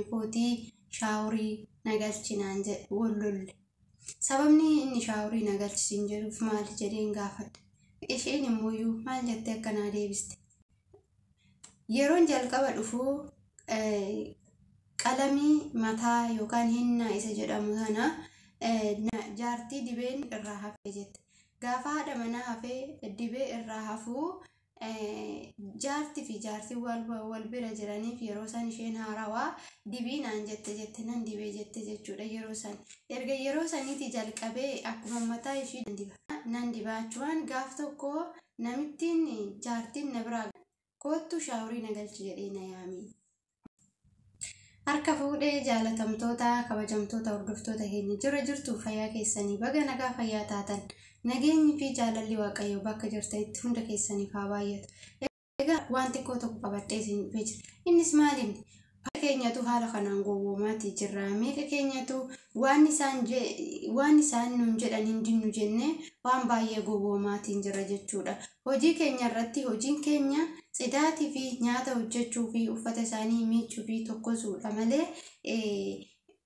kootii shaaworii nagalchinaan jedhe wallolle. Sababni inni shaaworii nagalchisiin jedhuuf maali jedheen gaafadhe. Isheen immoo maal jettee akkanaa deebiste. Yeroon jalqaba dhufuu qalamii mataa yookaan hinnaa isa jedhamu sana jaartii dibeen irraa hafee jette. Gaafa haadha manaa hafee dibee irraa hafuu jaartii fi jaartii wal bira jiraniif yeroo san isheen haarawaa dibiinaan jette nan dibee jette jechuudha yeroo san. Erga yeroo saniiti jalqabee akkuma mataa ishii nan dibaachuudhaan gaaf tokko namittiin jaartiin na biraa kootu shaaworii nagalchi jedhee na yaamee. Harka fuudhee jaalatamtoota kabajamtoota hordoftoota keenya jirtu fayyaa keessanii baga nagaa fayyaa taatan nageenyi fi jaalalli waaqayyo bakka jirtanitti hunda keessaniif haa baay'atu. Egaa waan xiqqoo tokko qabadhee isin jira. Innis maaliin keenyatu haala kanaan gowwoomaati jirra. Meeqa keenyatu waan isaan nuun jedhan hin dinnu jennee waan baay'ee gowwoomaatiin jirra jechuudha. Hojii keenya irratti hojiin keenya cidaatii fi nyaata hojjechuu fi uffata isaanii miiccuu fi tokkosuudha malee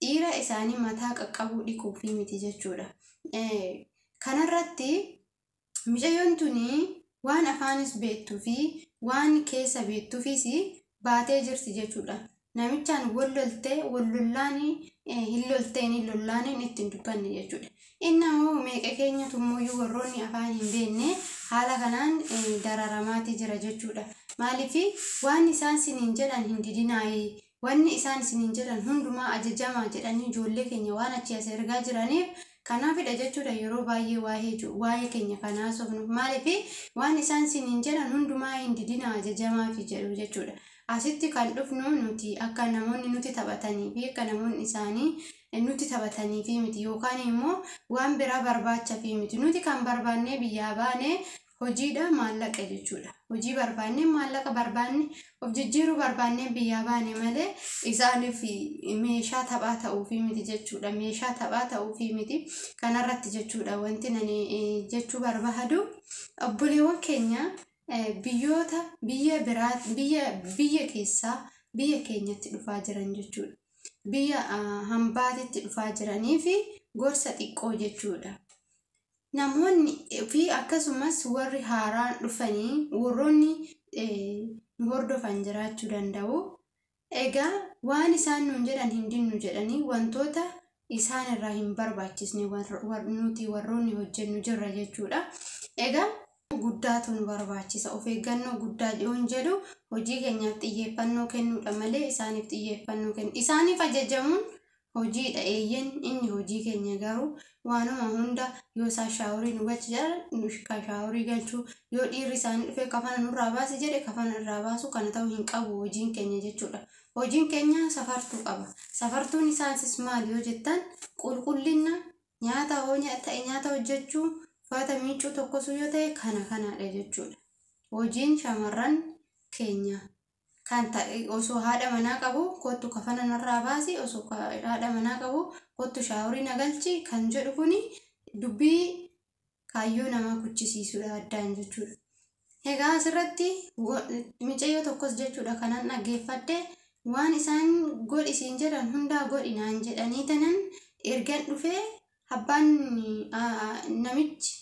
dhiira isaanii mataa qaqqabuu dhiquu fi miti jechuudha. Kanarratti mucayyoon tuni waan afaanis beektuu fi waan keessa beektuufis baatee jirti jechuudha. Namichaan wallollaan hin lollaan ittiin dubbanne jechuudha. Innaa meeqa keenyatu immoo warroonni afaan hin beekne haala kanaan dararamaati jira jechuudha. Maaliif waan isaan siniin jedhan hin didinaayee wanni isaan siniin jedhan hundumaa ajajamaa jedhanii ijoollee keenya waan achi as ergaa jiraniif kanaafidha jechuudha. Yeroo baay'ee waa'ee keenya kanaa sobnu maaliif waan isaan siniin jedhan hundumaa hin didinaa ajajamaa fi jedhu jechuudha. Asitti kan dhufnu nuti akka namoonni nuti taphatanii fi akka namoonni isaanii nuti taphatanii fi miti yookaan immoo waan biraa barbaacha fi miti. Nuti kan barbaannee biyyaa baane hojiidha maallaqa jechuudha. Hojii barbaannee maallaqa barbaanne of jijjiiruu barbaannee biyyaa baane malee isaaniif meeshaa taphaa ta'uu fi miti jechuudha. Meeshaa taphaa ta'uu fi miti kanarratti jechuudha. Wanti nani jechuu barbaadu obboleewwan keenya biyyoota biyya keessaa biyya keenyatti dhufaa jiran jechuudha. Biyya hambaatitti dhufaa jiranii fi gorsa xiqqoo jechuudha. Namoonni fi akkasumas warri haaraan dhufanii warroonni hordofan jiraachuu danda'u. Egaa waan isaan nuun jedhan hin dinnu jedhanii wantoota isaan irraa hin barbaachisne nuti warroonni hojjennu jirra jechuudha. Egaa guddaatu nu barbaachisa. Of eeggannoo guddaa yoon jedhu hojii keenyaaf xiyyeeffannoo kennuudha malee isaaniif xiyyeeffannoo kennu. Isaaniif ajajamuun hojiidha eeyyen inni hojii keenya garuu waanuma hunda yoo isaan shaaworii nu galchi jedhan nu shaaworii galchuu yoo dhiirri isaanii dhufee kafana nurraa baasi jedhe kafana irraa baasu kana ta'uu hin qabu hojiin keenya jechuudha. Hojiin keenya safartuu qaba. Safartuun isaanis maal yoo jettan qulqullina nyaata hojjechuu uffata miiccuu tokkosuu yoo ta'e kanaadha jechuudha. Hojiin shamarran keenya kan ta'e osoo haadha manaa qabu kottu kafana narraa baasi osoo haadha manaa qabu kottu shaaworii nagalchi kan jedhu kuni dubbii kaayyoo namaa kuchisiisuudha addaan jechuudha. Egaa asirratti mucayyoo tokkos jechuudha kanan dhaggeeffadhe waan isaan godhisiin jedhan hundaa godhinaan jedhanii tanan ergan dhufee abbaan namichi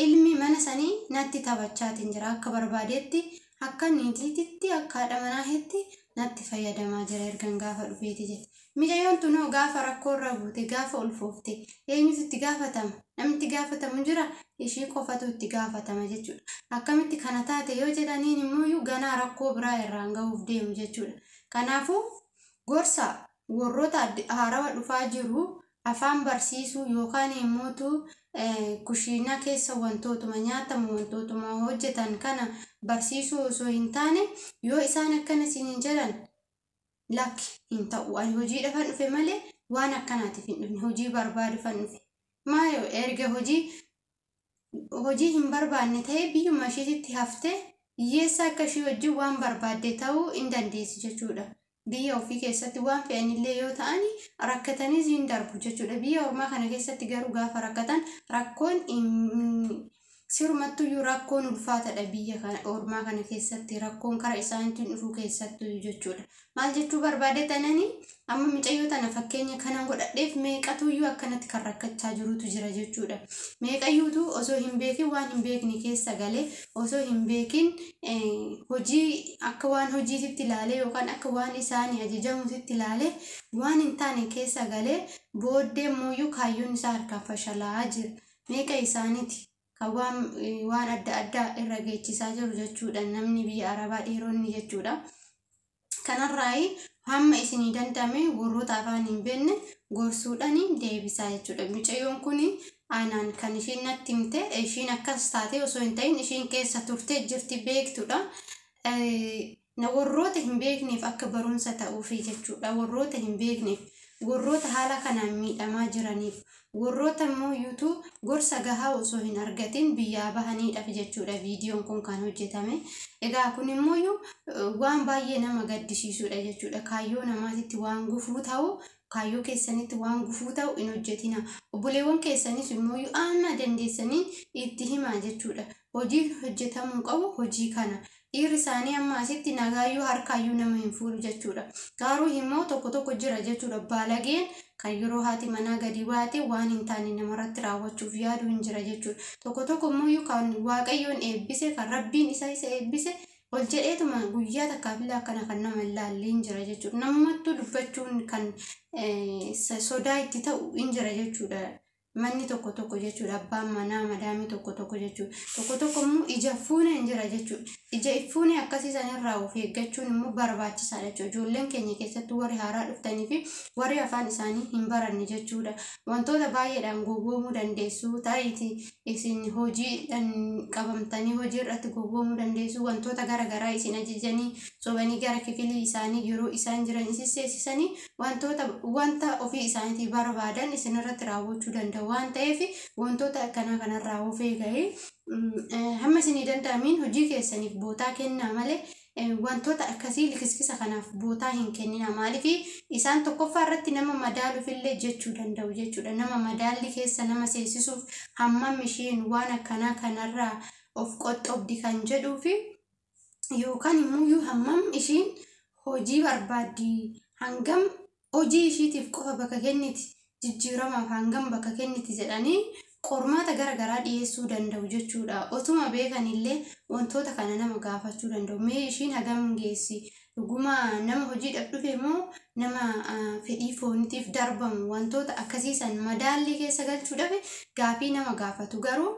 ilmi mana sanii natti taphachaatiin jira akka barbaadeetti akka niitiitti akka haadha manaahetti natti fayyadamaa jira ergan gaafa dhufeeti jette. Mucayyoon tunoo gaafa rakkoorra buute gaafa ulfoofte eenyutu itti gaafatama? Namni itti gaafatamu jira ishii qofatu itti gaafatama jechuudha. Akkamitti kana taate yoo jedhaniin immoo ganaa rakkoo biraa irraan gahuuf deemu jechuudha. Kanaafuu gorsa warroota haarawa dhufaa jiru afaan barsiisuu yookaan immoo kushiina keessa wantootuma nyaatamu wantootuma hojjetan kana barsiisuu osoo hin taane yoo isaan akkana siin jedhan lakki hin ta'u. Ani hojii dhafan dhufe malee waan akkanaatiif hin dhufne hojii barbaadu fan dhufe. Maayo erga hojii hin barbaanne ta'e biyyuma isheetitti haftee hiyyeessa akka ishee wajjin waan barbaadde ta'uu hin dandeessi jechuudha. Biyya ofii keessatti waan fe'anillee yoo ta'ani rakkatanii hin darbu jechuudha. Biyya ormaa kana keessatti garuu gaafa rakkatan rakkoon sirumattuu rakkoon ulfaataadha biyya kana ormaa kana keessatti rakkoon karaa isaaniitiin dhufuu keessattuu jechuudha. Maal jechuu barbaade tanani amma mucayyoo tana fakkeenya kana godhadheef meeqatuyyuu akkanatti kan rakkachaa jirutu jira jechuudha. Meeqayyuutu osoo hin beekin waan hin beekne keessa galee osoo hin beekin hojii akka waan hojiititti ilaalee yookaan akka waan isaanii ajajamuutitti ilaalee waan hin taane keessa galee booddee immoo kaayyoon isaa harkaan fashalaa jira. Meeqa isaaniiti kan waan adda addaa irra geechisaa jiru jechuudha namni biyya Arabaa dhiironni jechuudha. Kanarraa hamma isinii danda'ame warroota afaan hin beekne gorsuudhaan deebisaa jechuudha. Mucayyoon kun aanaan kan ishiin natti himte ishiin akkas taate osoo hin ta'in ishiin keessa turtee jirti beektudha. Warroota hin beekneef akka barumsa ta'uufi jechuudha. Warroota hin beekneef warroota haala kanaan miidhamaa jiraniif warroota immoo YouTube gorsa gahaa osoo hin argatin biyyaa bahaniidhaaf jechuudha viidiyoon kun kan hojjetame. Egaa kun immoo waan baay'ee nama gaddisiisudha jechuudha. Kaayyoo namaatitti waan gufuu ta'u kaayyoo keessanitti waan gufuu ta'u hin hojjetina. Obboleewwan keessanis immoo amma dandeessanii itti himaa jechuudha. Hojii hojjetamuu qabu hojii kana. Dhiirri isaanii amma asitti nagaayyuu harkaayyuu nama hin fuudhu jechuudha. Garuu immoo tokko jira jechuudha. Baalageen kan yeroo haati manaa gadi baate waan hin taane namarratti raawwachuuf yaadu hin jira jechuudha. Tokko immoo kan Waaqayyoon eebbise kan Rabbiin isa eebbise ol jedheetuma guyyaa takkaafillee akkana kan nama ilaallee hin jira jechuudha. Namattuu dubbachuun kan sodaa itti ta'u hin jira jechuudha. Manni tokko jechuudha. Abbaan manaa madaamii tokko jechuudha. Tokko immoo ija fuune hin jira jechuudha. Ija fuune akkasii sanirraa of eeggachuun immoo barbaachisaadha jechuudha. Ijoolleen keenya keessatti warri haaraa dhuftanii fi warri afaan isaanii hin baranne jechuudha. Wantoota baay'eedhaan gowwoomuu dandeessu. Ta'iiti isin hojiidhaan qabamtanii hojii irratti gowwoomuu dandeessu. Wantoota garaagaraa isin ajajanii sobanii gara kifilii isaanii yeroo isaan jiran isin seessisanii wanta ofii isaaniitii barbaadan isin irratti raawwachuu danda'u. Waan ta'eef wantoota akkanaa kanarraa of eegaa hamma isinii danda'amiin hojii keessaniif bootaa kennaa malee wantoota akkasii likiskisa kanaaf bootaa hin kennina. Maaliif isaan tokkoffaa irratti nama madaaluufillee jechuu danda'u jechuudha. Nama madaalli keessa nama seessisuuf hammam isheen waan akkanaa kanarraa of qoxxobdi kan jedhuufi yookaan immoo hammam isheen hojii barbaaddi hangam hojii ishiitiif qofa bakka kenniti. Jijjiiramaaf hangam bakka kenniti jedhanii qormaata garaagaraa dhiyeessuu danda'u jechuudha. Otuma beekanillee wantoota kana nama gaafachuu danda'u. Mee ishiin hagam geessi? Dhuguma nama hojiidhaaf dhufe moo nama fedhii foonitiif darbamu wantoota akkasiisan madaalli keessa galchuudhaaf gaafii nama gaafatu. Garuu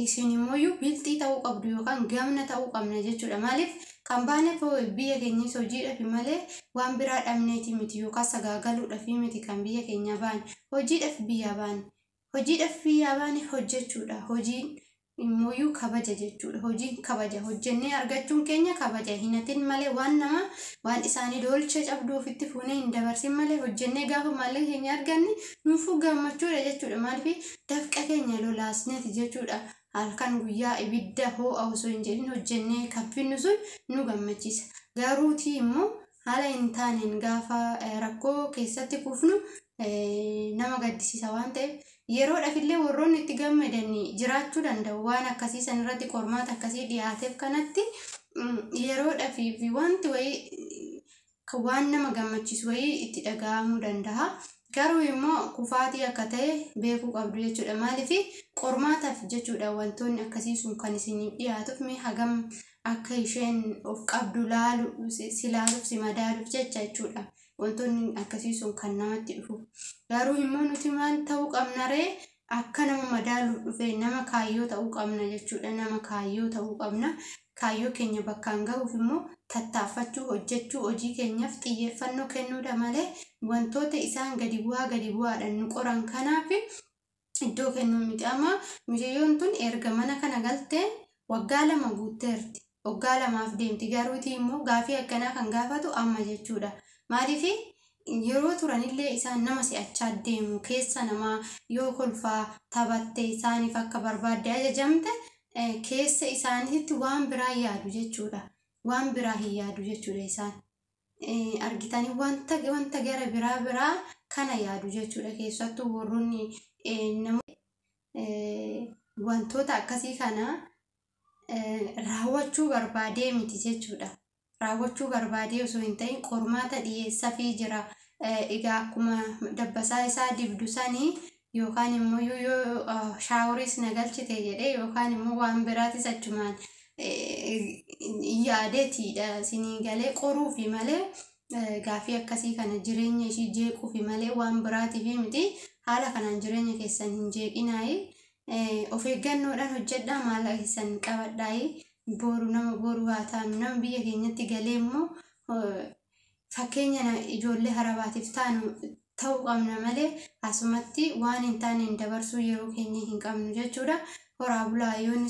isin immoo bilxii ta'uu qabdu yookaan gamna ta'uu qabna jechuudha. Maaliif kan baane biyya keenyas hojiidhaaf malee waan biraa dhabneeti miti yookaan sagaagaluudhaaf miti kan biyya keenya baane. Hojiidhaaf biyya baane. Hojiidhaaf biyya baane hojjechuudha. Hojiin immoo kabaja jechuudha. Hojiin kabaja. Hojjennee argachuun keenya kabaja. Hinatin malee waan isaanii dolcha cabduu ofitti fuunee hin dabarsin malee hojjennee gaafa maallaqa keenya arganne nuufuu gammachuudha jechuudha. Maaliif dafqa keenya lolaasneeti jechuudha. Halkan guyyaa ibidda ho'a osoo hin jedhin hojjennee kaffinnu sun nu gammachiisa. Garuutii immoo haala hin taaneen gaafa rakkoo keessatti kufnu nama gaddisiisa waan ta'eef yeroodhaafillee warroonni itti gammadanii jiraachuu danda'u. Waan akkasii sanirratti qormaata akkasii dhiyaateef kanatti yeroodhaaf wanti wayii waan nama gammachiisu wayii itti dhaga'amuu danda'a. Garuu immoo kufaatii akka ta'e beekuu qabdu jechuudha. Maaliif qormaataaf jechuudha wantoonni akkasii sun kan isiniif dhiyaatuuf mee hagam akka isheen of qabdu si laaluuf si madaaluuf jechuudha. Wantoonni akkasii sun kan namatti dhufu. Garuu immoo nuti maal ta'uu qabna ree akka nama madaaluu dhufe nama kaayyoo ta'uu qabna jechuudha. Nama kaayyoo ta'uu qabna. Kaayyoo keenya bakkaan gahuuf immoo tattaaffachuu hojjechuu hojii keenyaaf xiyyeeffannoo kennuudha malee wantoota isaan gadi bu'aadhaan nu qoran kanaaf iddoo kennuu miti. Amma mucayyoon tun erga mana kana galtee waggaa 2 guutteerti. Waggaa 2 deemti. Garuutii immoo gaafii akkanaa kan gaafatu amma jechuudha. Maaliif yeroo turanillee isaan nama si'achaa deemu keessa namaa yoo kolfaa taphattee isaaniif akka barbaadde ajajamte keessa isaaniitti waan biraa yaadu jechuudha. Waan biraa hin yaadu jechuudha isaan. Argitanii wanta gara biraa kana yaadu jechuudha. Keessattuu warroonni wantoota akkasii kana raawwachuu barbaadee miti jechuudha. Raawwachuu barbaadee osoo hin ta'in qormaata dhiyeessaa fi jira. Egaa akkuma dabbasaa isaa dibdu sanii yookaan immoo yoo shaaworis nagalchite jedhee yookaan immoo waan biraatis achumaan yaadeetiidha sinii galee qoruufi malee gaafii akkasii kana jireenya ishii jeequufi malee waan biraatiif miti. Haala kanaan jireenya keessan hin jeeqinaayi. Of eeggannoodhaan hojjedhaa, maallaqa keessan qabadhaayi. Boru nama boru haa taanu, nama biyya keenyatti galee immoo fakkeenya ijoollee harabaatiif taanu ta'uu qabna malee asumatti waan hin taane dabarsuu yeroo keenya hin qabnu jechuudha. Horaa bulaa yoon